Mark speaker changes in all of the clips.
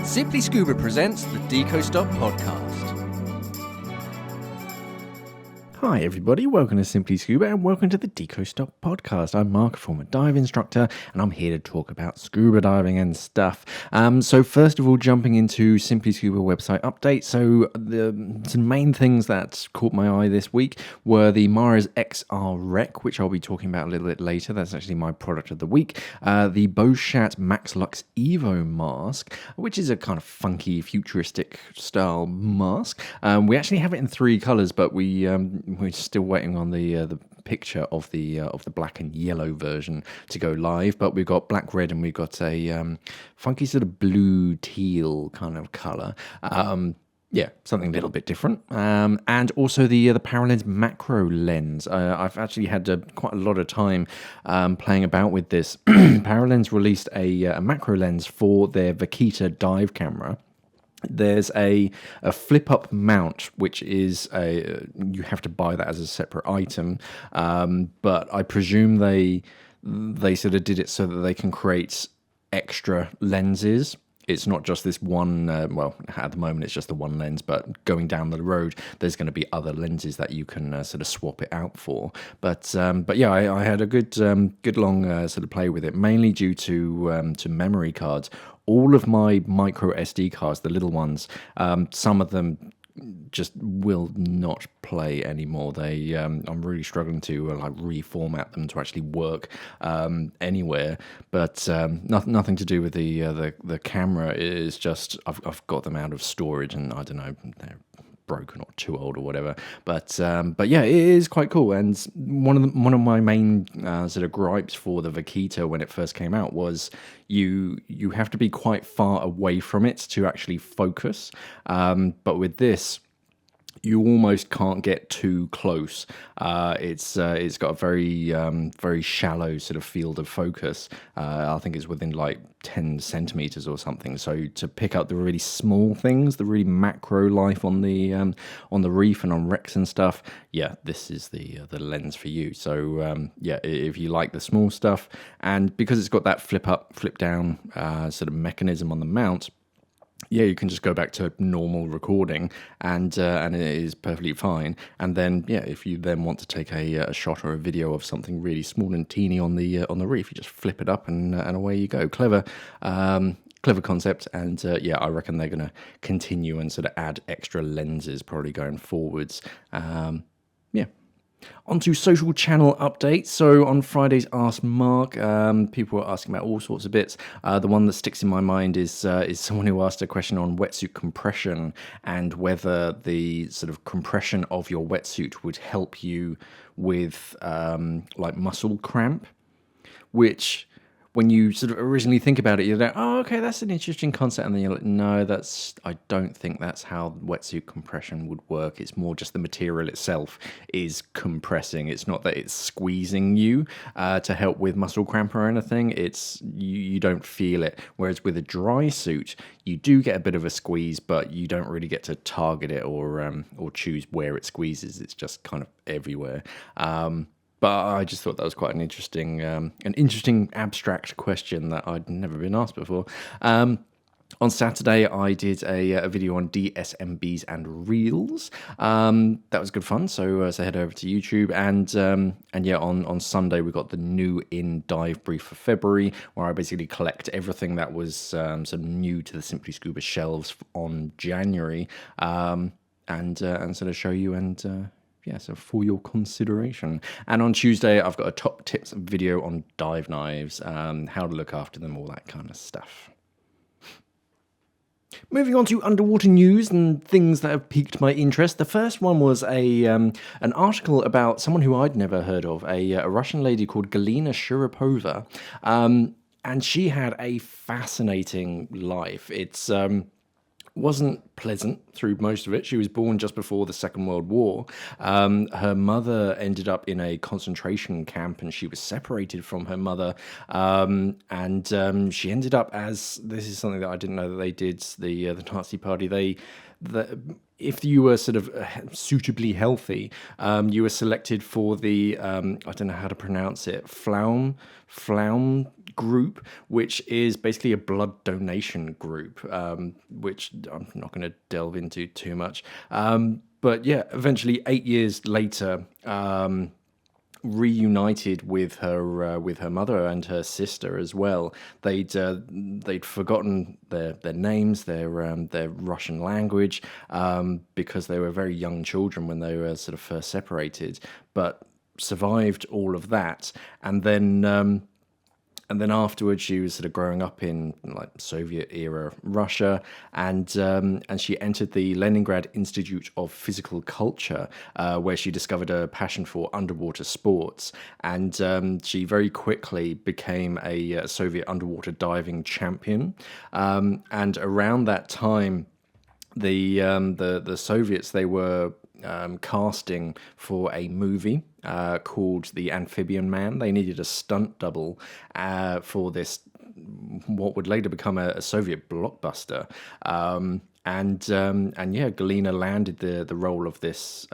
Speaker 1: Simply Scuba presents the Deco podcast.
Speaker 2: Hi everybody, welcome to Simply Scuba and welcome to the Deco podcast. I'm Mark, a former dive instructor, and I'm here to talk about scuba diving and stuff. So first of all, jumping into Simply Scuba website update. So some main things that caught my eye this week were the Mara's XR Rec, which I'll be talking about a little bit later. That's actually my product of the week. The Boshat Max Lux Evo mask, which is a kind of funky, futuristic style mask. We actually have it in 3 colors, but we're still waiting on the picture of the black and yellow version to go live. But we've got black, red, and we've got a funky sort of blue teal kind of color. Yeah, something a little bit different. And also the ParaLens macro lens. I've actually had quite a lot of time playing about with this. ParaLens released a macro lens for their Vaquita dive camera. There's a flip-up mount, which is you have to buy that as a separate item, but I presume they sort of did it so that they can create extra lenses. It's not just this one, well, at the moment it's just the one lens, but going down the road, there's going to be other lenses that you can sort of swap it out for. But yeah, I had a good long sort of play with it, mainly due to memory cards. All of my micro SD cards, the little ones, some of them just will not play anymore. I'm really struggling to like reformat them to actually work anywhere. But nothing to do with the camera. It is just I've got them out of storage, and I don't know, they're broken or too old or whatever. But yeah, it is quite cool. And one of my main sort of gripes for the Vaquita when it first came out was you have to be quite far away from it to actually focus. But with this, you almost can't get too close. It's got a very shallow sort of field of focus. I think it's within like 10 centimeters or something. So to pick up the really small things, the really macro life on the reef and on wrecks and stuff, yeah, this is the lens for you. So yeah, if you like the small stuff, and because it's got that flip up, flip down sort of mechanism on the mount. Yeah, you can just go back to normal recording, and it is perfectly fine. And then, yeah, if you then want to take a shot or a video of something really small and teeny on the reef, you just flip it up, and away you go. Clever concept, and yeah, I reckon they're going to continue and sort of add extra lenses probably going forwards. Yeah. Onto social channel updates. So on Friday's Ask Mark, people were asking about all sorts of bits. The one that sticks in my mind is someone who asked a question on wetsuit compression and whether the sort of compression of your wetsuit would help you with like muscle cramp, which when you sort of originally think about it, you're like, oh, okay, that's an interesting concept. And then you're like, no, I don't think that's how wetsuit compression would work. It's more just the material itself is compressing. It's not that it's squeezing you to help with muscle cramp or anything. It's you don't feel it. Whereas with a dry suit, you do get a bit of a squeeze, but you don't really get to target it or choose where it squeezes. It's just kind of everywhere. But I just thought that was quite an interesting abstract question that I'd never been asked before. On Saturday, I did a video on DSMBs and reels. That was good fun. So head over to YouTube, and yeah, on Sunday we got the new in dive brief for February, where I basically collect everything that was sort of new to the Simply Scuba shelves on January, and sort of show you and. Yeah, so for your consideration. And on Tuesday, I've got a top tips video on dive knives, how to look after them, all that kind of stuff. Moving on to underwater news and things that have piqued my interest. The first one was an article about someone who I'd never heard of, a Russian lady called Galina Shurepova. And she had a fascinating life. It's wasn't pleasant through most of it. She was born just before the Second World War. Her mother ended up in a concentration camp, and she was separated from her mother. And she ended up as, this is something that I didn't know that they did, the Nazi Party. If you were sort of suitably healthy, you were selected for the, I don't know how to pronounce it, Pflaum group, which is basically a blood donation group, which I'm not going to delve into too much. But yeah, eventually 8 years later, reunited with her mother and her sister as well. They'd forgotten their names, their Russian language, because they were very young children when they were sort of first separated, but survived all of that, and then afterwards, she was sort of growing up in like Soviet era Russia, and she entered the Leningrad Institute of Physical Culture, where she discovered a passion for underwater sports, and she very quickly became a Soviet underwater diving champion. And around that time, the Soviets, they were casting for a movie called The Amphibian Man. They needed a stunt double for this, what would later become a Soviet blockbuster. And yeah, Galina landed the role of this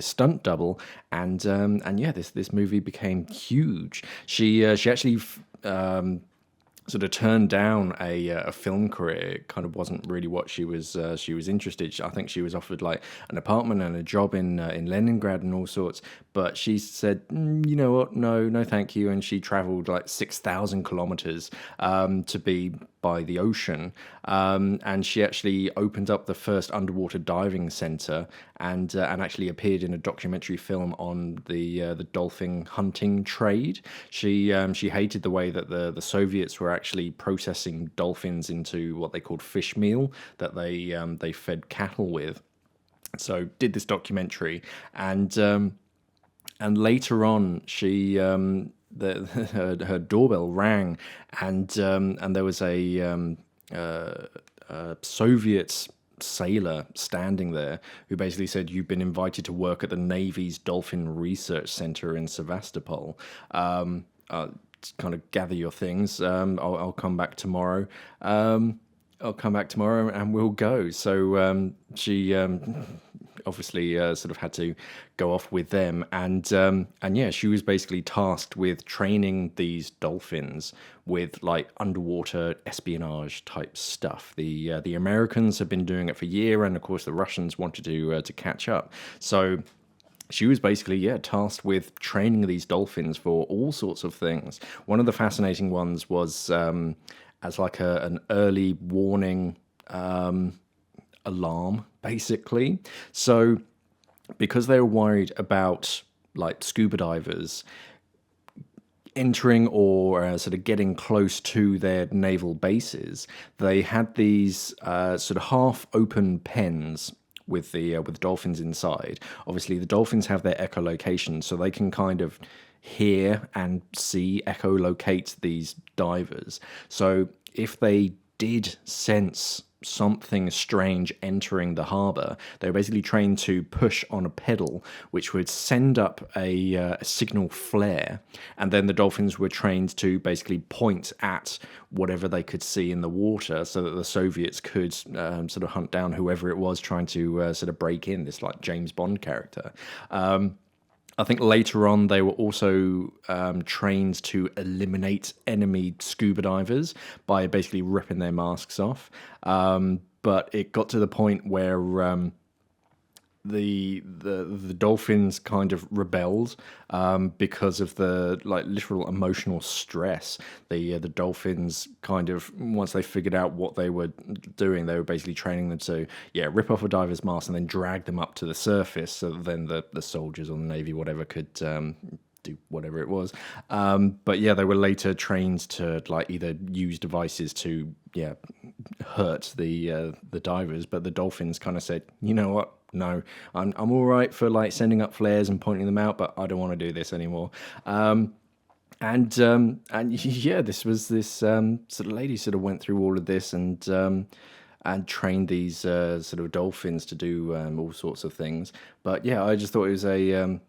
Speaker 2: stunt double, and yeah, this movie became huge. She actually sort of turned down a film career. It kind of wasn't really what she was interested. I think she was offered like an apartment and a job in Leningrad and all sorts, but she said, you know what, no, thank you. And she traveled like 6,000 kilometers to be by the ocean, and she actually opened up the first underwater diving center, and actually appeared in a documentary film on the dolphin hunting trade. She hated the way that the Soviets were actually processing dolphins into what they called fish meal that they fed cattle with. So did this documentary, and later on she her doorbell rang, and there was a Soviet sailor standing there who basically said, "You've been invited to work at the Navy's Dolphin Research Center in Sevastopol. Kind of gather your things. I'll come back tomorrow. I'll come back tomorrow and we'll go." So she obviously sort of had to go off with them, and yeah, she was basically tasked with training these dolphins with like underwater espionage type stuff. The Americans have been doing it for years, and of course the Russians wanted to catch up. So she was basically, yeah, tasked with training these dolphins for all sorts of things. One of the fascinating ones was as like an early warning alarm, basically. So because they were worried about like scuba divers entering or sort of getting close to their naval bases, they had these sort of half-open pens with the dolphins inside. Obviously, the dolphins have their echolocation, so they can kind of hear and see, echolocate these divers. So if they did sense something strange entering the harbour, they were basically trained to push on a pedal, which would send up a signal flare, and then the dolphins were trained to basically point at whatever they could see in the water, so that the Soviets could sort of hunt down whoever it was trying to sort of break in, this like James Bond character. I think later on they were also trained to eliminate enemy scuba divers by basically ripping their masks off. But it got to the point where the dolphins kind of rebelled because of the like literal emotional stress. The dolphins kind of, once they figured out what they were doing, they were basically training them to rip off a diver's mask and then drag them up to the surface, so that then the soldiers or the Navy, whatever, could do whatever it was. But yeah, they were later trained to like either use devices to hurt the divers, but the dolphins kind of said, you know what, no, I'm all right for like sending up flares and pointing them out, but I don't want to do this anymore. And yeah, this sort of lady sort of went through all of this and trained these sort of dolphins to do all sorts of things. But yeah, I just thought it was an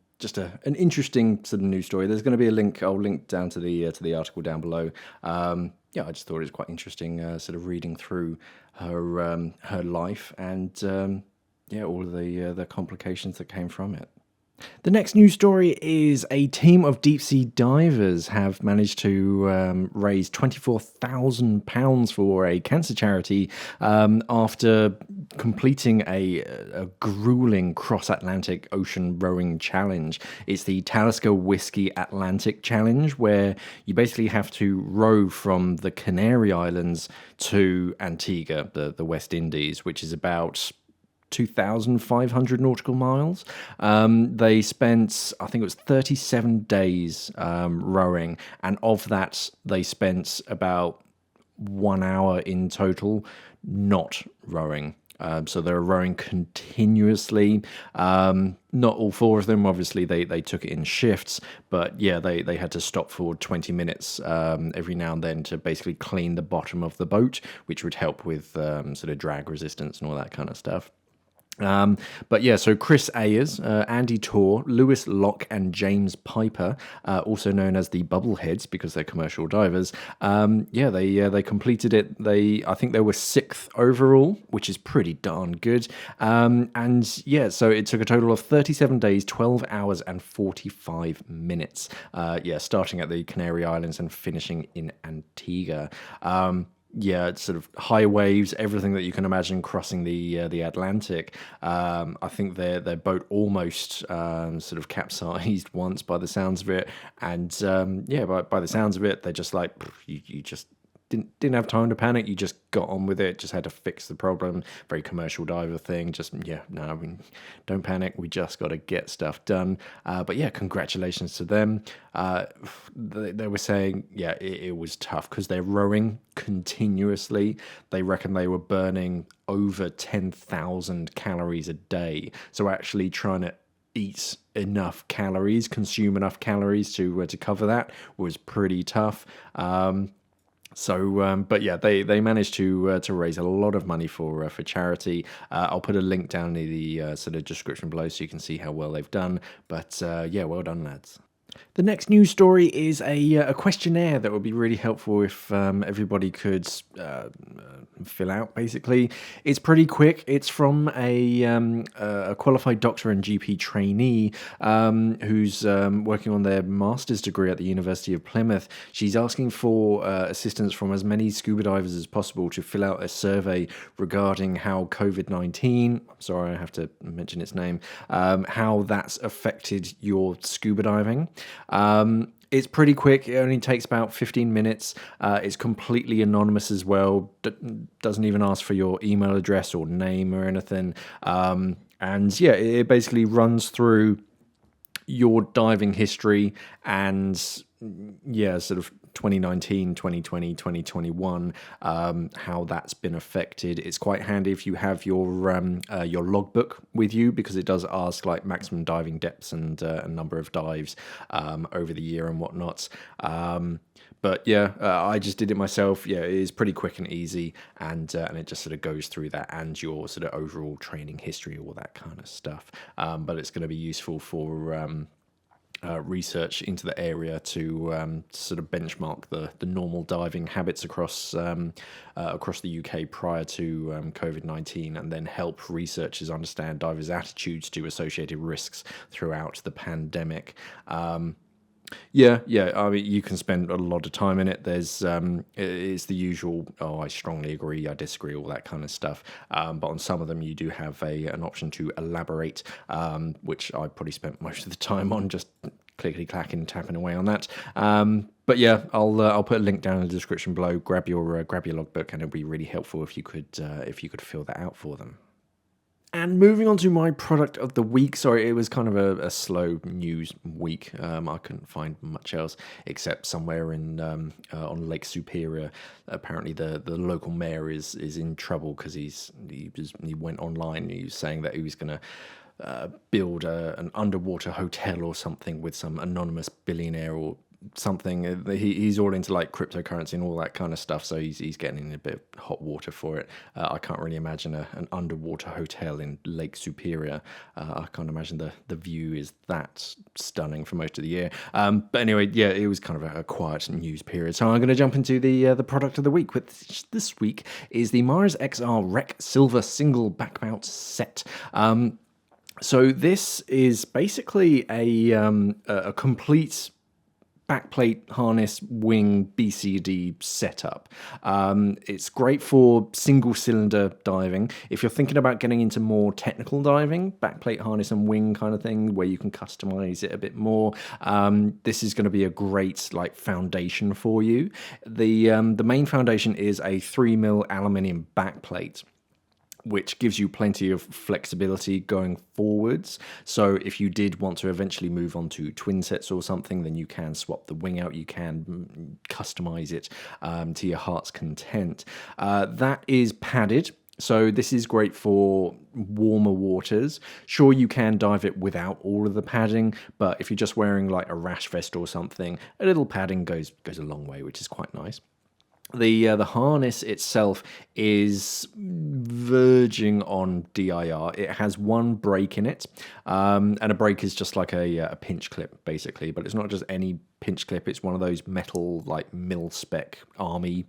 Speaker 2: interesting sort of news story. There's going to be a link. I'll link down to the article down below. Yeah, I just thought it was quite interesting, sort of reading through her life and all of the complications that came from it. The next news story is a team of deep sea divers have managed to raise £24,000 for a cancer charity after completing a grueling cross-Atlantic ocean rowing challenge. It's the Talisker Whiskey Atlantic Challenge, where you basically have to row from the Canary Islands to Antigua, the West Indies, which is about 2,500 nautical miles. They spent, I think it was 37 days rowing, and of that, they spent about 1 hour in total not rowing. So they were rowing continuously. Not all four of them, obviously, they took it in shifts, but yeah, they had to stop for 20 minutes every now and then to basically clean the bottom of the boat, which would help with sort of drag resistance and all that kind of stuff. But yeah, so Chris Ayers, Andy Torr, Lewis Locke, and James Piper, also known as the Bubbleheads because they're commercial divers. They completed it. I think they were 6th overall, which is pretty darn good. And yeah, so it took a total of 37 days, 12 hours, and 45 minutes. Starting at the Canary Islands and finishing in Antigua. Yeah, it's sort of high waves, everything that you can imagine crossing the Atlantic. I think their boat almost sort of capsized once by the sounds of it, and by the sounds of it, they're just like you just didn't have time to panic. You just got on with it. Just had to fix the problem. Very commercial diver thing. Don't panic. We just got to get stuff done. But yeah, congratulations to them. They were saying, yeah, it was tough because they're rowing continuously. They reckon they were burning over 10,000 calories a day. So actually trying to eat enough calories, consume enough calories to cover that was pretty tough. But yeah, they managed to raise a lot of money for charity. I'll put a link down in the sort of description below so you can see how well they've done. But yeah, well done, lads. The next news story is a questionnaire that would be really helpful if everybody could fill out, basically. It's pretty quick. It's from a qualified doctor and GP trainee who's working on their master's degree at the University of Plymouth. She's asking for assistance from as many scuba divers as possible to fill out a survey regarding how COVID-19, sorry, I have to mention its name, how that's affected your scuba diving. It's pretty quick. It only takes about 15 minutes. It's completely anonymous as well. Doesn't even ask for your email address or name or anything. And yeah, it basically runs through your diving history and yeah, sort of 2019, 2020, 2021, how that's been affected. It's quite handy if you have your logbook with you because it does ask like maximum diving depths and a number of dives over the year and whatnot. But yeah, I just did it myself. Yeah, it is pretty quick and easy, and it just sort of goes through that and your sort of overall training history, all that kind of stuff. But it's going to be useful for research into the area to sort of benchmark the normal diving habits across the UK prior to COVID-19, and then help researchers understand divers' attitudes to associated risks throughout the pandemic. Yeah. I mean, you can spend a lot of time in it. There's it's the usual. Oh, I strongly agree. I disagree. All that kind of stuff. But on some of them, you do have an option to elaborate, which I probably spent most of the time on, just clickety clacking, tapping away on that. But yeah, I'll put a link down in the description below. Grab your logbook, and it'll be really helpful if you could fill that out for them. And moving on to my product of the week. Sorry, it was kind of a slow news week. I couldn't find much else except somewhere in on Lake Superior. Apparently, the local mayor is in trouble because he went online. And he was saying that he was going to build an underwater hotel or something with some anonymous billionaire or something. He's all into like cryptocurrency and all that kind of stuff, so he's getting in a bit of hot water for it. I can't really imagine an underwater hotel in Lake Superior. I can't imagine the view is that stunning for most of the year. But anyway, yeah, it was kind of a quiet news period. So I'm going to jump into the product of the week, which this week is the Mars XR Rec Silver Single Back Mount Set. So this is basically a complete backplate harness wing BCD setup. It's great for single cylinder diving. If you're thinking about getting into more technical diving, backplate harness and wing kind of thing, where you can customize it a bit more, this is going to be a great like foundation for you. The main foundation is a 3mm aluminium backplate, which gives you plenty of flexibility going forwards. So if you did want to eventually move on to twin sets or something, then you can swap the wing out. You can customize it to your heart's content. That is padded. So this is great for warmer waters. Sure, you can dive it without all of the padding, but if you're just wearing like a rash vest or something, a little padding goes a long way, which is quite nice. The harness itself is verging on DIR. It has one brake in it, and a brake is just like a pinch clip, basically. But it's not just any pinch clip. It's one of those metal, like mil-spec army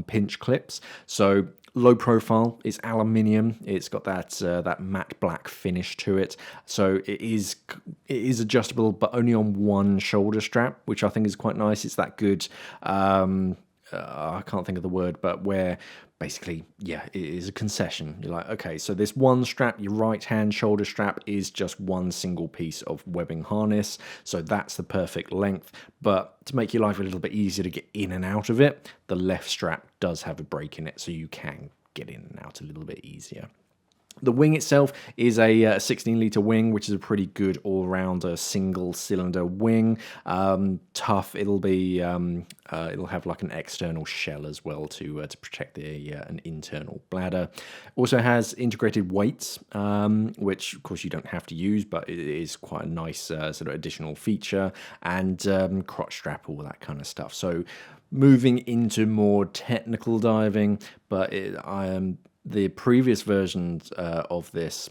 Speaker 2: pinch clips. So low profile. It's aluminium. It's got that matte black finish to it. So it is adjustable, but only on one shoulder strap, which I think is quite nice. It's that good. I can't think of the word, but where basically, yeah, it is a concession. You're like, okay, so this one strap, your right hand shoulder strap, is just one single piece of webbing harness. So that's the perfect length. But to make your life a little bit easier to get in and out of it, the left strap does have a break in it, so you can get in and out a little bit easier. The wing itself is a 16-litre wing, which is a pretty good all-rounder single-cylinder wing. Tough. It'll be it'll have like an external shell as well to protect an internal bladder. Also has integrated weights, which of course you don't have to use, but it is quite a nice sort of additional feature, and crotch strap, all that kind of stuff. So moving into more technical diving, but the previous versions of this,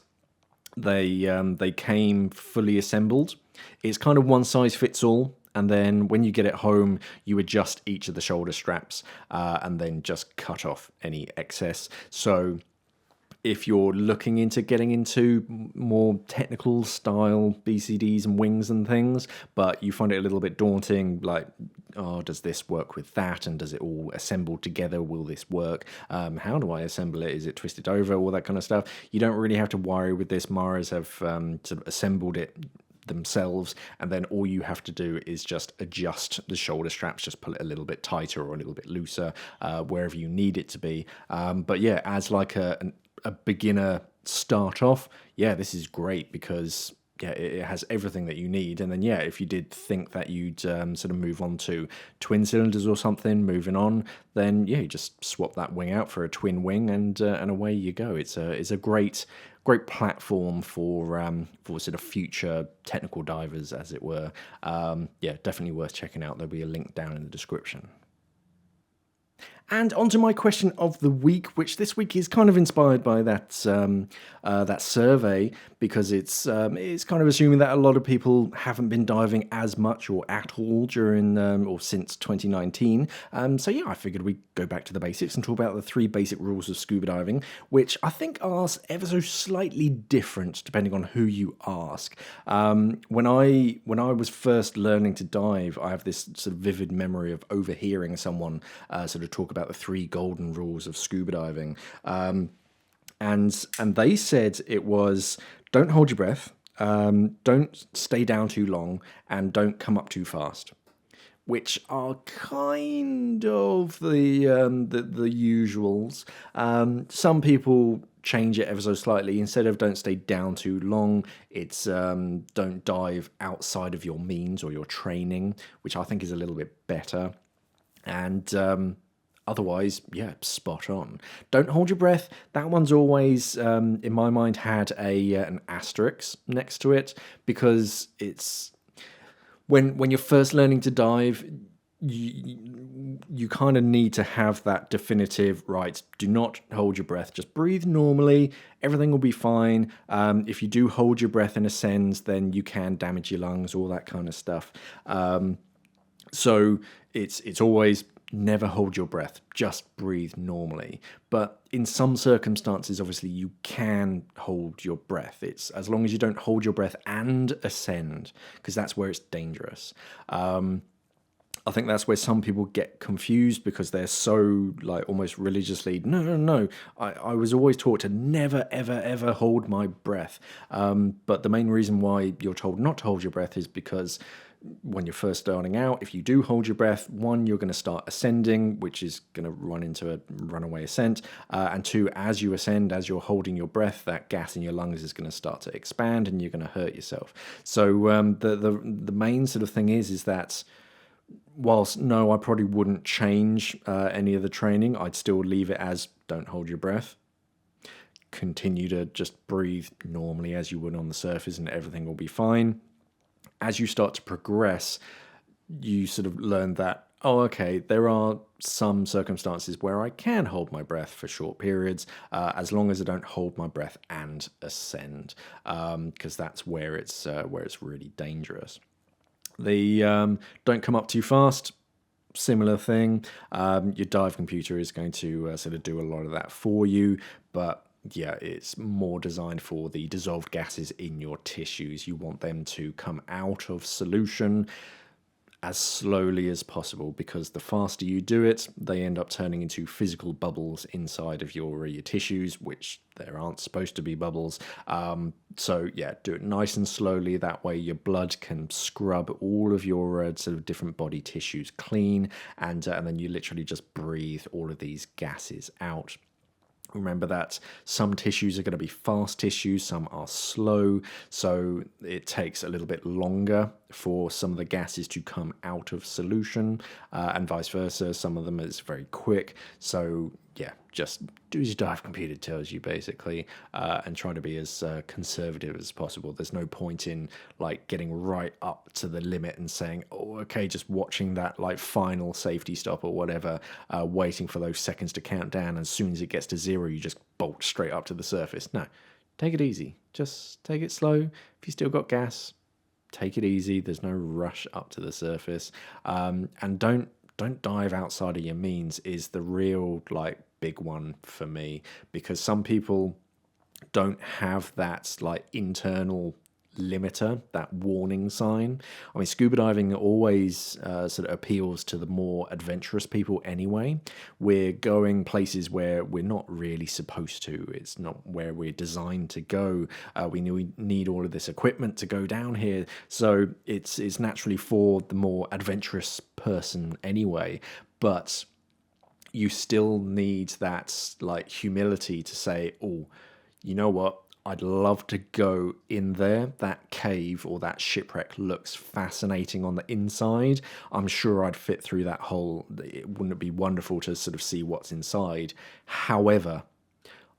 Speaker 2: they came fully assembled. It's kind of one size fits all, and then when you get it home, you adjust each of the shoulder straps and then just cut off any excess. So if you're looking into getting into more technical style BCDs and wings and things, but you find it a little bit daunting, like, oh, does this work with that? And does it all assemble together? Will this work? How do I assemble it? Is it twisted over? All that kind of stuff. You don't really have to worry with this. Maras have sort of assembled it themselves, and then all you have to do is just adjust the shoulder straps, just pull it a little bit tighter or a little bit looser wherever you need it to be. But yeah, as like a beginner start off, yeah, this is great because yeah, it has everything that you need. And then yeah, if you did think that you'd sort of move on to twin cylinders or something, moving on, then yeah, you just swap that wing out for a twin wing, and away you go. It's a great platform for sort of future technical divers, as it were. Yeah, definitely worth checking out. There'll be a link down in the description. And onto my question of the week, which this week is kind of inspired by that survey, because it's kind of assuming that a lot of people haven't been diving as much or at all during or since 2019. So yeah, I figured we'd go back to the basics and talk about the 3 basic rules of scuba diving, which I think are ever so slightly different depending on who you ask. When I was first learning to dive, I have this sort of vivid memory of overhearing someone sort of talk about the 3 golden rules of scuba diving, and they said it was: don't hold your breath, don't stay down too long, and don't come up too fast. Which are kind of the usuals. Some people change it ever so slightly. Instead of don't stay down too long, it's don't dive outside of your means or your training, which I think is a little bit better. And otherwise, yeah, spot on. Don't hold your breath. That one's always, in my mind, had an asterisk next to it, because it's when you're first learning to dive, you kind of need to have that definitive, right, do not hold your breath, just breathe normally, everything will be fine. If you do hold your breath and ascends, then you can damage your lungs, all that kind of stuff. So it's always never hold your breath, just breathe normally. But in some circumstances, obviously, you can hold your breath. It's as long as you don't hold your breath and ascend, because that's where it's dangerous. I think that's where some people get confused because they're so like almost religiously, no. I was always taught to never, ever, ever hold my breath. But the main reason why you're told not to hold your breath is because when you're first starting out, if you do hold your breath, one, you're going to start ascending, which is going to run into a runaway ascent. And two, as you ascend, as you're holding your breath, that gas in your lungs is going to start to expand and you're going to hurt yourself. So the main sort of thing is that whilst no, I probably wouldn't change any of the training, I'd still leave it as don't hold your breath. Continue to just breathe normally as you would on the surface and everything will be fine. As you start to progress, you sort of learn that, oh, okay, there are some circumstances where I can hold my breath for short periods, as long as I don't hold my breath and ascend, because that's where it's really dangerous. The don't come up too fast. Similar thing. Your dive computer is going to sort of do a lot of that for you, but yeah, it's more designed for the dissolved gases in your tissues. You want them to come out of solution as slowly as possible, because the faster you do it, they end up turning into physical bubbles inside of your tissues, which there aren't supposed to be bubbles. So yeah, do it nice and slowly. That way your blood can scrub all of your sort of different body tissues clean, and then you literally just breathe all of these gases out. Remember that some tissues are going to be fast tissues, some are slow, so it takes a little bit longer for some of the gases to come out of solution, and vice versa. Some of them is very quick. So yeah, just do as your dive computer tells you, basically, and try to be as conservative as possible. There's no point in like getting right up to the limit and saying, oh, okay, just watching that like final safety stop or whatever, waiting for those seconds to count down. And as soon as it gets to zero, you just bolt straight up to the surface. No, take it easy. Just take it slow. If you still got gas, take it easy. There's no rush up to the surface, and don't dive outside of your means is the real like big one for me, because some people don't have that like internal limiter, that warning sign. I mean, scuba diving always sort of appeals to the more adventurous people anyway. We're going places where we're not really supposed to. It's not where we're designed to go. We need all of this equipment to go down here. So it's naturally for the more adventurous person anyway. But you still need that like humility to say, oh, you know what? I'd love to go in there. That cave or that shipwreck looks fascinating on the inside. I'm sure I'd fit through that hole. Wouldn't it be wonderful to sort of see what's inside? However,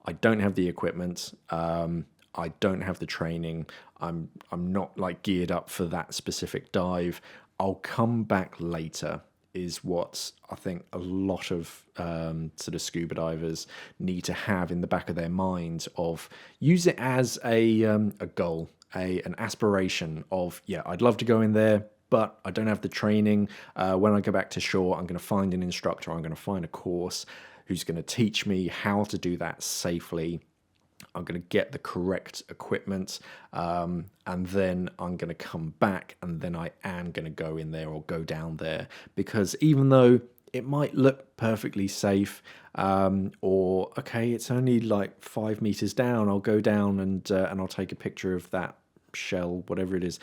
Speaker 2: I don't have the equipment. I don't have the training. I'm not like geared up for that specific dive. I'll come back later, is what I think a lot of sort of scuba divers need to have in the back of their mind, of use it as a goal, an aspiration of, yeah, I'd love to go in there, but I don't have the training. When I go back to shore, I'm going to find an instructor, I'm going to find a course who's going to teach me how to do that safely. I'm going to get the correct equipment, and then I'm going to come back, and then I am going to go in there or go down there, because even though it might look perfectly safe, or okay, it's only like 5 meters down, I'll go down and I'll take a picture of that shell, whatever it is.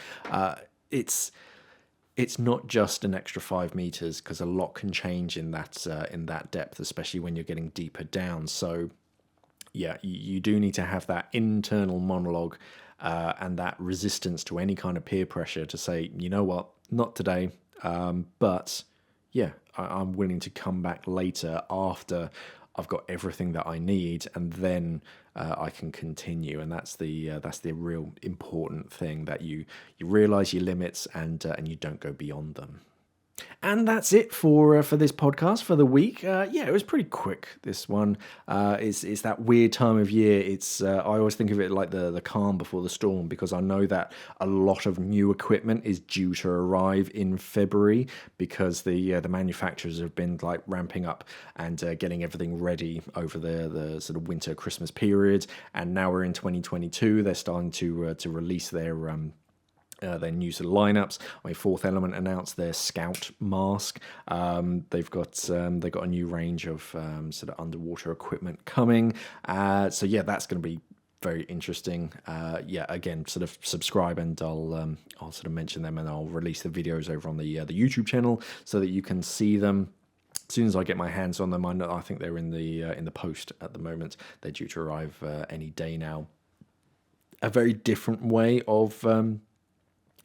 Speaker 2: It's not just an extra 5 meters, because a lot can change in that depth, especially when you're getting deeper down. So yeah, you do need to have that internal monologue and that resistance to any kind of peer pressure to say, you know what, not today, but yeah, I'm willing to come back later after I've got everything that I need, and then I can continue. And that's the real important thing, that you realize your limits and you don't go beyond them. And that's it for this podcast for the week. Yeah, it was pretty quick. This one it's that weird time of year. It's I always think of it like the calm before the storm, because I know that a lot of new equipment is due to arrive in February, because the manufacturers have been like ramping up and getting everything ready over the sort of winter Christmas period. And now we're in 2022. They're starting to release their new sort of lineups. I mean, Fourth Element announced their Scout mask. They've got a new range of sort of underwater equipment coming. So yeah, that's going to be very interesting. Yeah, again, sort of subscribe, and I'll sort of mention them, and I'll release the videos over on the YouTube channel so that you can see them. As soon as I get my hands on them, I think they're in the post at the moment. They're due to arrive any day now. A very different way of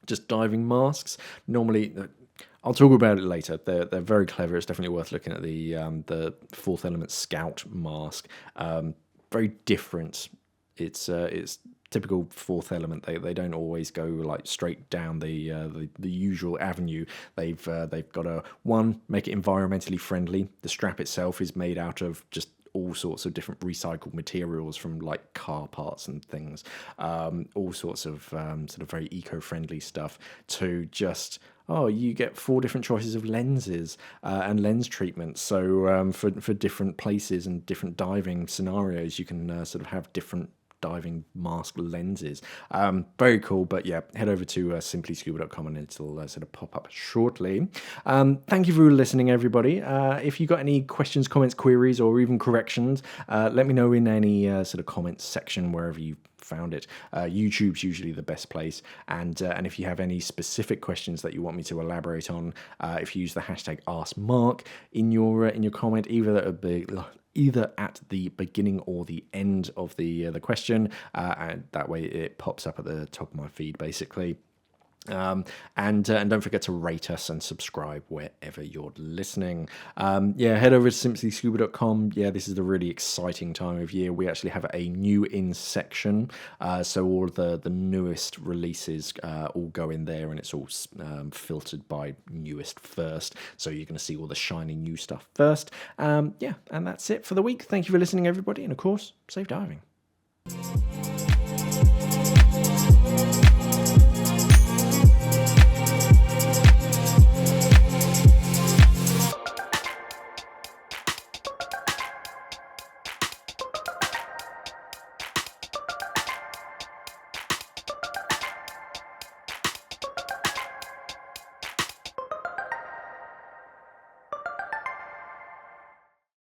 Speaker 2: just diving masks. Normally, I'll talk about it later. They're very clever. It's definitely worth looking at the Fourth Element Scout mask. Very different. It's typical Fourth Element. They don't always go like straight down the usual avenue. They've got to make it environmentally friendly. The strap itself is made out of just all sorts of different recycled materials from like car parts and things, all sorts of sort of very eco-friendly stuff, to just, you get 4 different choices of lenses and lens treatments. So for different places and different diving scenarios, you can sort of have different diving mask lenses. Very cool. But yeah, head over to simplyscuba.com and it'll sort of pop up shortly. Thank you for listening, everybody. If you got any questions, comments, queries, or even corrections, let me know in any sort of comments section wherever you found it. YouTube's usually the best place, and if you have any specific questions that you want me to elaborate on, if you use the hashtag #AskMark in your comment, either at the beginning or the end of the question, and that way it pops up at the top of my feed, basically. And don't forget to rate us and subscribe wherever you're listening. Yeah, head over to simplyscuba.com. Yeah, this is a really exciting time of year. We actually have a new in section, so all the newest releases all go in there, and it's all filtered by newest first. So you're going to see all the shiny new stuff first. Yeah, and that's it for the week. Thank you for listening, everybody, and of course, safe diving.